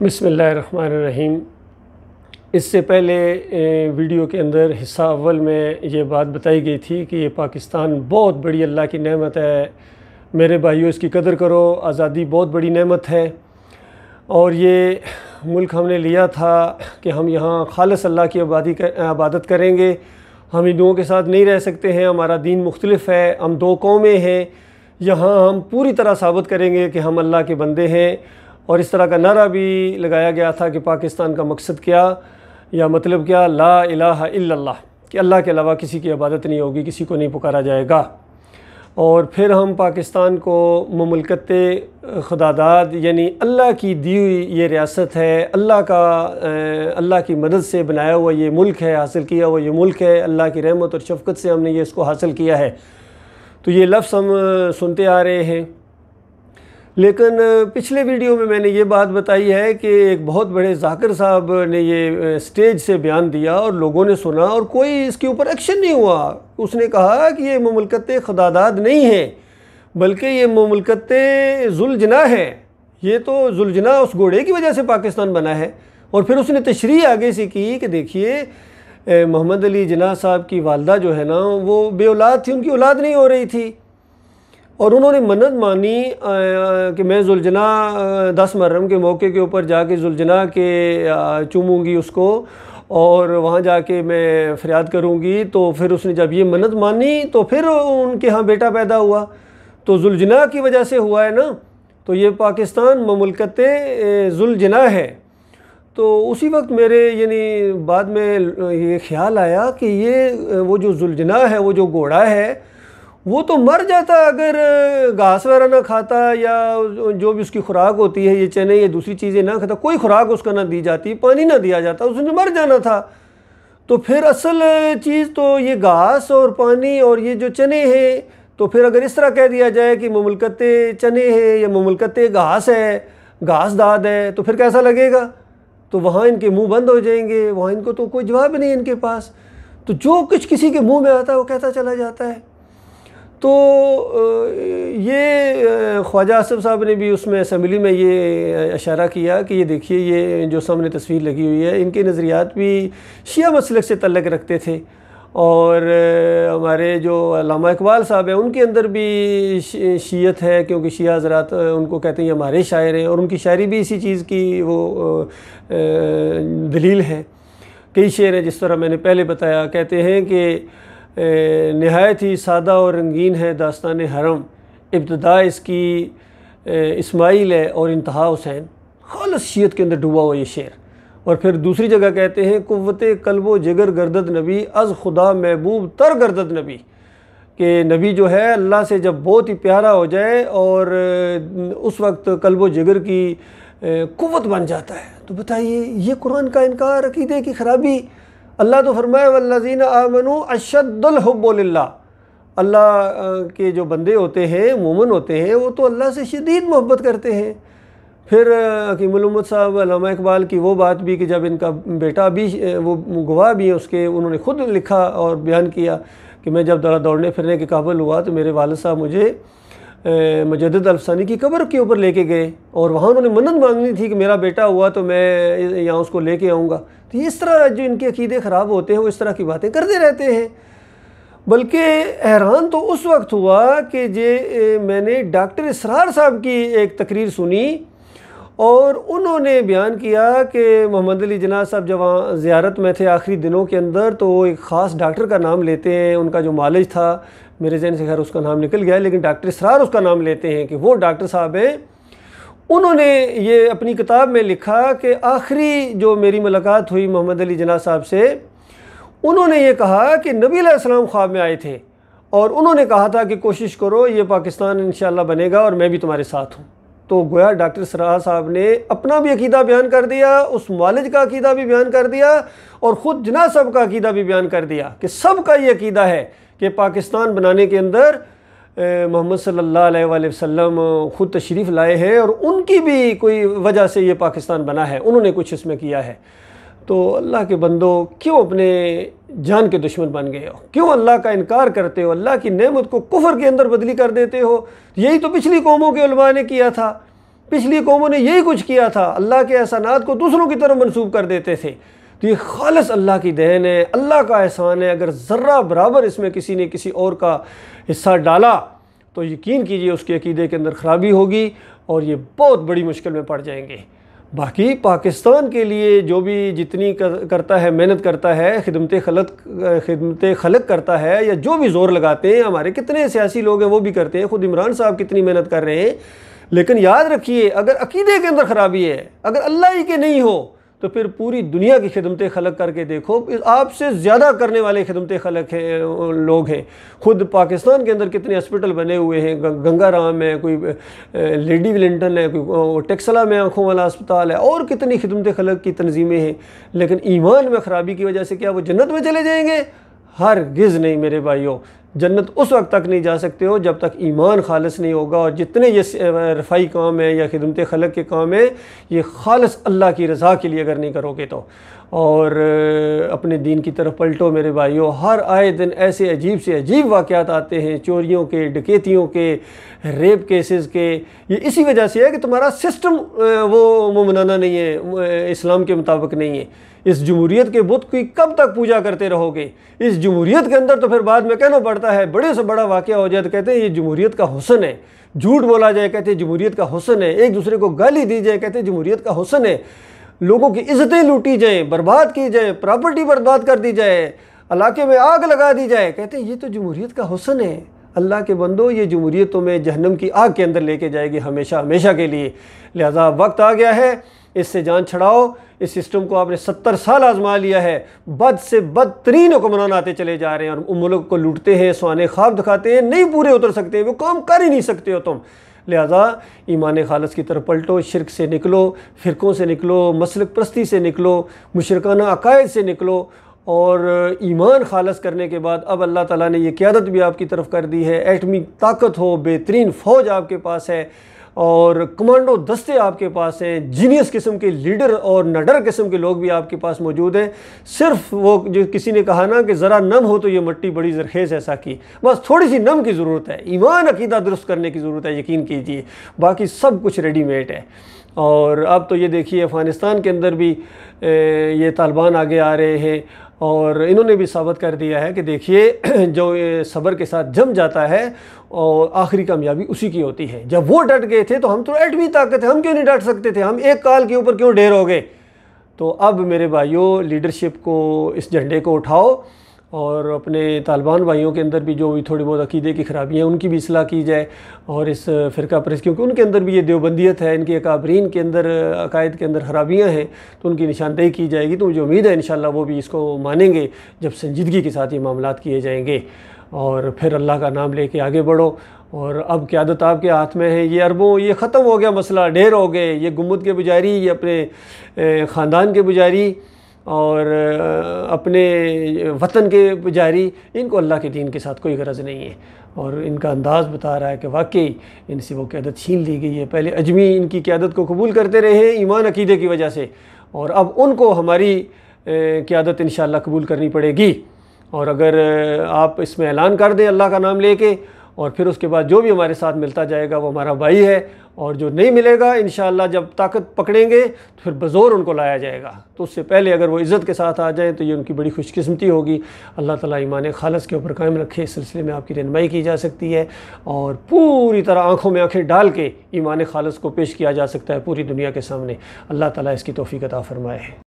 बिस्मिल्लाहिर्रहमानिर्रहीम। इससे पहले वीडियो के अंदर हिस्सा अव्वल में ये बात बताई गई थी कि ये पाकिस्तान बहुत बड़ी अल्लाह की नेमत है। मेरे भाइयों, इसकी कदर करो। आज़ादी बहुत बड़ी नेमत है और ये मुल्क हमने लिया था कि हम यहाँ खालिस अल्लाह की इबादत करेंगे। हम हिंदुओं के साथ नहीं रह सकते हैं, हमारा दीन मुख्तलिफ है, हम दो कौमें हैं। यहाँ हम पूरी तरह साबित करेंगे कि हम अल्लाह के बंदे हैं। और इस तरह का नारा भी लगाया गया था कि पाकिस्तान का मकसद क्या या मतलब क्या, ला इलाहा इल्लल्लाह, कि अल्लाह के अलावा किसी की इबादत नहीं होगी, किसी को नहीं पुकारा जाएगा। और फिर हम पाकिस्तान को ममलकत खुदादाद यानी अल्लाह की दी हुई ये रियासत है, अल्लाह की मदद से बनाया हुआ ये मुल्क है, हासिल किया हुआ ये मुल्क है। अल्लाह की रहमत और शफ़क़त से हमने ये इसको हासिल किया है। तो ये लफ्ज़ हम सुनते आ रहे हैं। लेकिन पिछले वीडियो में मैंने ये बात बताई है कि एक बहुत बड़े ज़ाकिर साहब ने ये स्टेज से बयान दिया और लोगों ने सुना और कोई इसके ऊपर एक्शन नहीं हुआ। उसने कहा कि ये ममलकत खुदादाद नहीं है, बल्कि ये ममलकत जुल्जना है। ये तो जुल्जना उस घोड़े की वजह से पाकिस्तान बना है। और फिर उसने तशरीह आगे से की कि देखिए, मोहम्मद अली जिन्ना साहब की वालदा जो है ना, वो बे औलाद थी, उनकी औलाद नहीं हो रही थी। और उन्होंने मन्नत मानी कि मैं जुल्जना 10 मुहर्रम के मौके के ऊपर जाके जुल्जना के चूमूँगी उसको और वहाँ जाके मैं फरियाद करूँगी। तो फिर उसने जब ये मन्नत मानी तो फिर उनके यहाँ बेटा पैदा हुआ। तो जुल्जना की वजह से हुआ है ना। तो ये पाकिस्तान ममलकत जुल्जना है। तो उसी वक्त मेरे यानी बाद में ये ख्याल आया कि ये वो जो जुल्जना है, वो जो घोड़ा है, वो तो मर जाता अगर घास वगैरह ना खाता या जो भी उसकी खुराक होती है, ये चने या दूसरी चीज़ें ना खाता, कोई खुराक उसका ना दी जाती, पानी ना दिया जाता, उसने मर जाना था। तो फिर असल चीज़ तो ये घास और पानी और ये जो चने हैं, तो फिर अगर इस तरह कह दिया जाए कि ममलकत चने है या ममलकत घास है, घास दाद है, तो फिर कैसा लगेगा? तो वहाँ इनके मुंह बंद हो जाएंगे, वहाँ इनको तो कोई जवाब नहीं इनके पास। तो जो कुछ किसी के मुंह में आता है वो कहता चला जाता है। तो ये ख्वाजा आसिफ साहब ने भी उसमें असम्बली में ये इशारा किया कि ये देखिए, ये जो सामने तस्वीर लगी हुई है, इनके नज़रियात भी शिया मसलक से तल्लक़ रखते थे। और हमारे जो अल्लामा इकबाल साहब हैं, उनके अंदर भी शियत है, क्योंकि शिया हज़रात उनको कहते हैं हमारे शायर हैं, और उनकी शायरी भी इसी चीज़ की वो दलील है। कई शेर हैं, जिस तरह मैंने पहले बताया, कहते हैं कि नहायत ही सादा और रंगीन है दास्तान हरम, इब्तदा इसकी इस्माइल है और इंतहा हुसैन। खालिस शियत के अंदर डूबा हुआ ये शेर। और फिर दूसरी जगह कहते हैं कुव्वते कल्बो जिगर गर्दद नबी अज़ खुदा महबूब तर गर्दद नबी, कि नबी जो है अल्लाह से जब बहुत ही प्यारा हो जाए और उस वक्त कल्बो जिगर की कुव्वत बन जाता है। तो बताइए, ये कुरान का इनकार, अकीदे की ख़राबी। अल्लाह तो फरमाए वल्लज़ीना आमनू अशद्दुल हुब्बु लिल्लाह, अल्लाह के जो बंदे होते हैं, मोमिन होते हैं, वो तो अल्लाह से शदीद मोहब्बत करते हैं। फिर हकीमुल उम्मत साहब अल्लामा इकबाल की वो बात भी कि जब इनका बेटा भी, वो गवाह भी है उसके, उन्होंने ख़ुद लिखा और बयान किया कि मैं जब दौड़ने फिरने के काबिल हुआ तो मेरे वालिद साहब मुझे मुजद्दिद अल्फसानी की कब्र के ऊपर लेके गए और वहाँ उन्होंने मन्नत मांगनी थी कि मेरा बेटा हुआ तो मैं यहाँ उसको लेके आऊँगा। तो इस तरह जो इनके अकीदे ख़राब होते हैं, वो इस तरह की बातें करते रहते हैं। बल्कि हैरान तो उस वक्त हुआ कि मैंने डॉक्टर इसरार साहब की एक तकरीर सुनी और उन्होंने बयान किया कि मोहम्मद अली जिन्ना साहब जब वहाँ ज़ियारत में थे आखिरी दिनों के अंदर, तो वो एक ख़ास डॉक्टर का नाम लेते हैं। उनका जो मालिज था, मेरे जहन से खैर उसका नाम निकल गया है, लेकिन डॉक्टर इसरार उसका नाम लेते हैं कि वो डॉक्टर साहब हैं। उन्होंने ये अपनी किताब में लिखा कि आखिरी जो मेरी मुलाकात हुई मोहम्मद अली जिन्ना साहब से, उन्होंने ये कहा कि नबी अलैहिस्सलाम ख्वाब में आए थे और उन्होंने कहा था कि कोशिश करो, ये पाकिस्तान इंशाअल्लाह बनेगा और मैं भी तुम्हारे साथ हूँ। तो गोया डॉक्टर इसरार साहब ने अपना भी अकीदा बयान कर दिया, उस मालिज का अकीदा भी बयान कर दिया और ख़ुद जिन्ना साहब का अकीदा भी बयान कर दिया कि सब का ये अकीदा है कि पाकिस्तान बनाने के अंदर मोहम्मद सल्लल्लाहु अलैहि वसल्लम ख़ुद तशरीफ़ लाए हैं और उनकी भी कोई वजह से ये पाकिस्तान बना है, उन्होंने कुछ इसमें किया है। तो अल्लाह के बंदो, क्यों अपने जान के दुश्मन बन गए हो? क्यों अल्लाह का इनकार करते हो? अल्लाह की नेमत को कुफ्र के अंदर बदली कर देते हो। यही तो पिछली कौमों के उलमा ने किया था पिछली कौमों ने यही कुछ किया था, अल्लाह के एहसानात को दूसरों की तरफ मंसूब कर देते थे। तो ये खालिस अल्लाह की देन है, अल्लाह का एहसान है। अगर ज़र्रा बराबर इसमें किसी ने किसी और का हिस्सा डाला तो यकीन कीजिए उसके अकीदे के अंदर ख़राबी होगी और ये बहुत बड़ी मुश्किल में पड़ जाएंगे। बाकी पाकिस्तान के लिए जो भी जितनी करता है, मेहनत करता है, खिदमत खलक करता है, या जो भी ज़ोर लगाते हैं, हमारे कितने सियासी लोग हैं वो भी करते हैं, ख़ुद इमरान साहब कितनी मेहनत कर रहे हैं। लेकिन याद रखिए, अगर अकीदे के अंदर ख़राबी है, अगर अल्लाह ही के नहीं हो, तो फिर पूरी दुनिया की खिदमत खलक करके देखो, आपसे ज़्यादा करने वाले खिदमत खलक लोग हैं। ख़ुद पाकिस्तान के अंदर कितने हॉस्पिटल बने हुए हैं, गंगा राम है, कोई लेडी विलिंगटन है, कोई टेक्सला में आँखों वाला अस्पताल है, और कितनी खिदमत खलक की तंजीमें हैं। लेकिन ईमान में ख़राबी की वजह से क्या वो जन्नत में चले जाएंगे? हरगिज़ नहीं मेरे भाइयों। जन्नत उस वक्त तक नहीं जा सकते हो जब तक ईमान खालिस नहीं होगा। और जितने ये रफ़ाई काम है या खिदमत खलक के काम है, ये खालिस अल्लाह की रज़ा के लिए अगर नहीं करोगे तो। और अपने दीन की तरफ पलटो मेरे भाइयों। हर आए दिन ऐसे अजीब से अजीब वाक़यात आते हैं, चोरियों के, डकैतियों के, रेप केसेस के। ये इसी वजह से है कि तुम्हारा सिस्टम वो मुमनाना नहीं है, इस्लाम के मुताबिक नहीं है। इस जमहूरियत के बुत की कब तक पूजा करते रहोगे? इस जमहूरियत के अंदर तो फिर बाद में कहना पड़ता है, बड़े से बड़ा वाक़या हो जाए तो कहते हैं ये जमहूरियत का हुस्न है। झूठ बोला जाए कहते हैं जमहूरियत का हुस्न है। एक दूसरे को गाली दी जाए कहते हैं जमहूरियत का हुस्न है। लोगों की इज़्ज़तें लूटी जाएँ, बर्बाद की जाए, प्रॉपर्टी बर्बाद कर दी जाए, इलाके में आग लगा दी जाए, कहते हैं ये तो जमहूरियत का हुस्न है। अल्लाह के बंदो, ये जमहूरियत तुम्हें जहन्नम की आग के अंदर लेके जाएगी हमेशा हमेशा के लिए। लिहाजा वक्त आ गया है, इससे जान छड़ाओ। इस सिस्टम को आपने 70 साल आजमा लिया है, बद से बदतरीन हुक्मरान आते चले जा रहे हैं और मुल्क को लूटते हैं, सुहाने ख्वाब दिखाते हैं, नहीं पूरे उतर सकते, वो काम कर ही नहीं सकते हो तुम। लिहाजा ईमान खालिस की तरफ पलटो, शिरक से निकलो, फ़िरक़ों से निकलो, मसलक परस्ती से निकलो, मुशरकाना अकायद से निकलो। और ईमान खालिस करने के बाद अब अल्लाह ताला ने ये क़यादत भी आपकी तरफ कर दी है। एटमी ताकत हो, बेहतरीन फ़ौज आपके पास है और कमांडो दस्ते आपके पास हैं, जीनियस किस्म के लीडर और नडर किस्म के लोग भी आपके पास मौजूद हैं। सिर्फ वो जो किसी ने कहा ना कि ज़रा नम हो तो ये मट्टी बड़ी ज़रखेज़ ऐसा की, बस थोड़ी सी नम की ज़रूरत है, ईमान अकीदा दुरुस्त करने की ज़रूरत है, यकीन कीजिए, बाकी सब कुछ रेडीमेड है। और अब तो ये देखिए अफ़गानिस्तान के अंदर भी ये तालिबान आगे आ रहे हैं और इन्होंने भी साबित कर दिया है कि देखिए जो सब्र के साथ जम जाता है और आखिरी कामयाबी उसी की होती है। जब वो डट गए थे तो हम तो एटमी ताकत है, हम क्यों नहीं डट सकते थे, हम एक काल के ऊपर क्यों ढेर हो गए। तो अब मेरे भाइयों, लीडरशिप को, इस झंडे को उठाओ और अपने तालिबान भाइयों के अंदर भी जो भी थोड़ी बहुत अकीदे की ख़राबियाँ उनकी भी इस्लाह की जाए। और इस फ़िरका परस्त, क्योंकि उनके अंदर भी ये देवबंदियत है, इनके अकाबरीन के अंदर अकायद के अंदर ख़राबियाँ हैं, तो उनकी निशानदेही की जाएगी। तो मुझे उम्मीद है इंशाअल्लाह वो भी इसको मानेंगे जब संजीदगी के साथ ये मामलात किए जाएंगे। और फिर अल्लाह का नाम लेके आगे बढ़ो। और अब क़यादत आपके हाथ में है। ये अरबों, ये ख़त्म हो गया मसला, ढेर हो गए, ये गुम्बद के पुजारी, ये अपने ख़ानदान के पुजारी और अपने वतन के पुजारी, इनको अल्लाह के दीन के साथ कोई गरज नहीं है। और इनका अंदाज़ बता रहा है कि वाकई इनसे वो क़यादत छीन ली गई है। पहले अजमी इनकी क़यादत को कबूल करते रहे हैं ईमान अकीदे की वजह से, और अब उनको हमारी क़यादत इंशाअल्लाह कबूल करनी पड़ेगी। और अगर आप इसमें ऐलान कर दें अल्लाह का नाम लेके, और फिर उसके बाद जो भी हमारे साथ मिलता जाएगा वो हमारा भाई है, और जो नहीं मिलेगा इंशाअल्लाह जब ताकत पकड़ेंगे तो फिर बज़ोर उनको लाया जाएगा। तो उससे पहले अगर वो इज़्ज़त के साथ आ जाएँ तो ये उनकी बड़ी खुशकिस्मती होगी। अल्लाह ताला ईमान खालिस के ऊपर कायम रखे। इस सिलसिले में आपकी रहनुमाई की जा सकती है और पूरी तरह आँखों में आँखें डाल के ईमान खालिस को पेश किया जा सकता है पूरी दुनिया के सामने। अल्लाह ताला इसकी तौफ़ीक़ अता फ़रमाए।